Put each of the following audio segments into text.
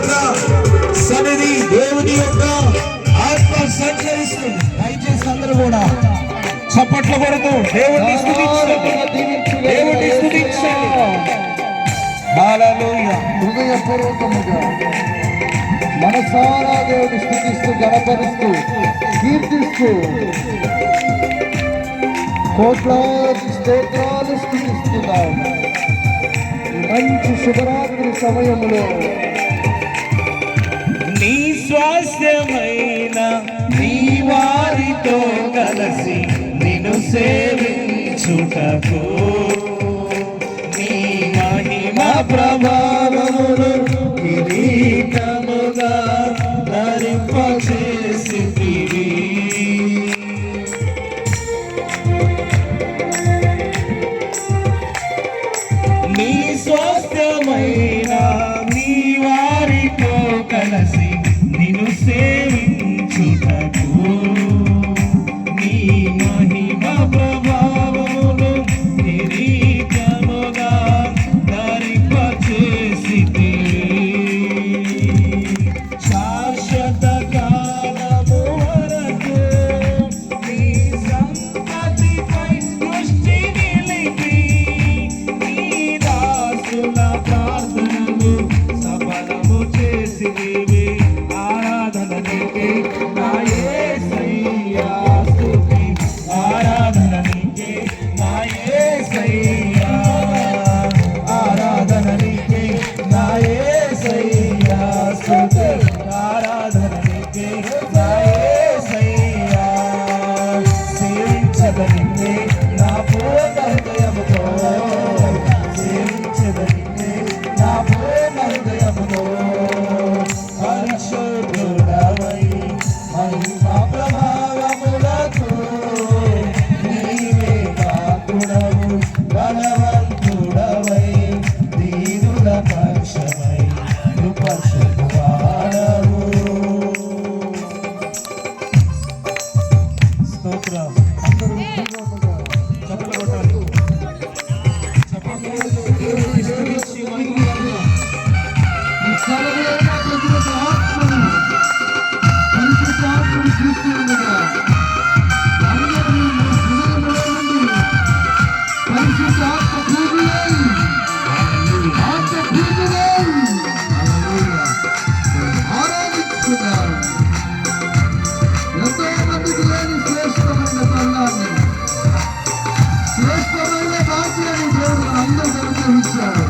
యొక్క సన్నిధి, దేవుని యొక్క ఆత్మ సంచరిస్తుంది. దయచేసి అందరూ కూడా చప్పట్లు కొడుతూ దేవుడిని స్తుతించండి, దేవుడిని స్తుతించండి. హల్లెలూయా. హృదయపూర్వకముగా మనసారా దేవుడిని స్తుతిస్తూ గణపరుస్తూ కీర్తిస్తూ కోట్లాది స్తోత్రాలు స్తుతిస్తున్నాం. మంచి శుభరాత్రి సమయంలో నీ స్వాస్థ్యమైన నీ వారితో కలిసి నిన్ను సేవించుటకు నీ మహిమ ప్రభావములు కిరీటముగా ధరింపచేసితివి. నీ స్వాస్థ్యమైన నీ వారితో కలిసి నిన్ను సేవించుటకు నీ మహిమ ప్రభావములు కిరీటముగా ధరింపచేసితివి. శాశ్వత కాలము వరకు నీ సంతతిపై దృష్టి నిలిపి నీ దాసుల ప్రార్థనలు సఫలము చేసితివి. ఆరాధన నీకే నా యేసయ్యా, స్తుతి ఆరాధన నీకే నా యేసయ్యా, ఆరాధన నీకే నా యేసయ్యా, స్తుతి ఆరాధన నీకే నా యేసయ్యా. సేవించదనిన్నే నా పూర్ణ హృదయముతో, సేవించదనిన్నే నా పూర్ణ హృదయముతో. పరిశుద్ధుడవై మహిమా ప్రభావములకు నీవే పాత్రుడవు, బలవంతుడవై దీనుల పక్షమై కృపచూపువాడవు. స్తోత్రం. అందరూ ఉద్యోగముగా చప్పట్లు కొట్టాలి. చప్పట్లు కొడుతూ దేవుడిని స్తుతించి మహిమపరచాలి. ఈ సర్వేన ప్రతిరత ఆత్మను పరిశుద్ధాత్మను చూస్తూ ఉండగా అందరూ మన హృదయంలో నుండి పరిశుద్ధాత్మ పూజలై ఆత్మ పూజలై ఆరాధిస్తున్నారు. ఎంతో మందికి లేని శ్రేష్టమైన సంఘాన్ని, శ్రేష్టమైన భాగ్యాన్ని దేవుడు అందరూ అనుగ్రహించారు.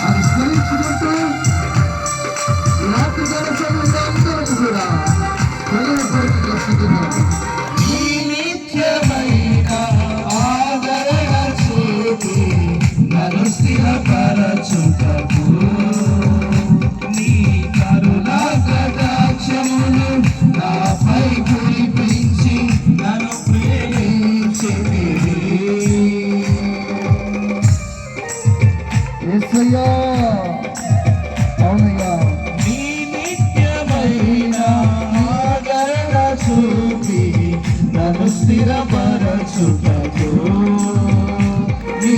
అది స్మరించుకుంటూ రాత్రి సమయంలో అందరూ కూడా ప్రజలపైకి వస్తున్నారు. నీ నిత్యమైన ఆదరణ చూపి నన్ను స్థిరపరచుటకు నీ కరుణా కటాక్షములు నాపై కురిపించి నన్ను ప్రేమించితివి. యేసయ్యా, అవునయ్యా, నీ నిత్యమైన ఆదరణ చూపి నన్ను స్థిరపరచుటకు నీ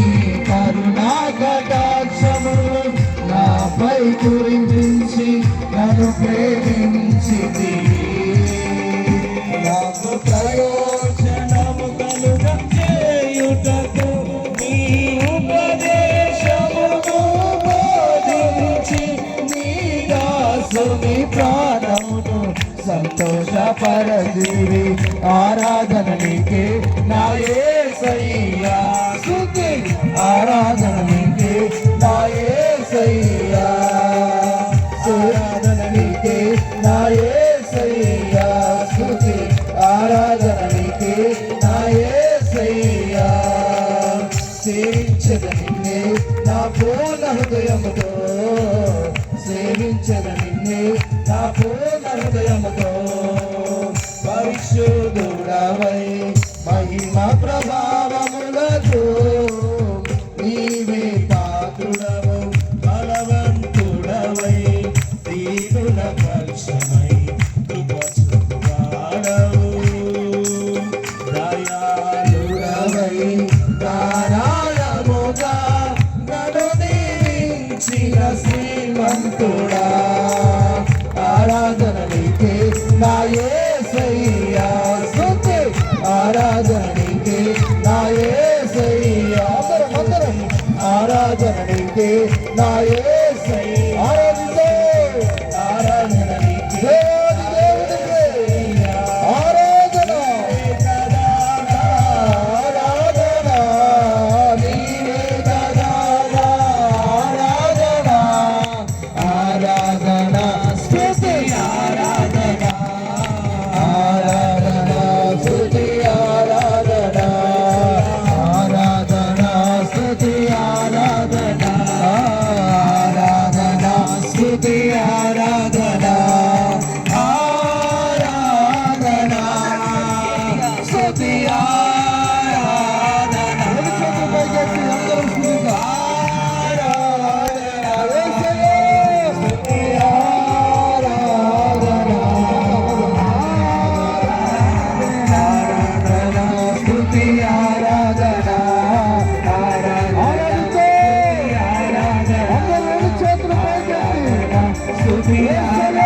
కరుణా కటాక్షములు నాపై కురిపించి నన్ను ప్రేమించితివి. నాకు ప్రయోజనము కలుగ చేయుటకు నీ ఉపదేశమును బోధించి నీ దాసుని ప్రాణమును సంతోషపరచితివి. ఆరాధన నీకే నా యేసయ్యా, స్తుతి ఆరాధన నీకే నా యేసయ్యా, ఆరాధన నీకే నా యేసయ్యా, స్తుతి ఆరాధన నీకే నా యేసయ్యా. సేవించదనిన్నే నా పూర్ణ హృదయముతో, సేవించదనిన్నే నా పూర్ణ హృదయముతో. పరిశుద్ధుడవై మహిమా ప్రభావములకు నీవే పాత్రుడవు, బలవంతుడవై దీనుల పక్షమై కృపచూపువాడవు. దయాళుడవై ధారాళముగా నన్ను దీవించిన శ్రీ నీతిమంతుడా ఆరాధన నీకే నా యేసయ్యా స్తుతి ఆరాధన నీకే నా యేసయ్యా అందరం ఆరాధన నీకే నా యేసయ్యా ఆరాధన నీకే దేవుడికే ఆరాధన ఆరాధన నీవే కదా ఆరాధన ఆరాధన స్తుతి ఆరాధన ఆరాధన స్తుతి ఆరాధన ఆరాధన స్తుతి ఆరాధన ఆరాధన స్తుతి ఆరాధన ఆరాధన స్తుతి ఆరాధన అందరం స్తుతిగా స్తుతి ఆరాధన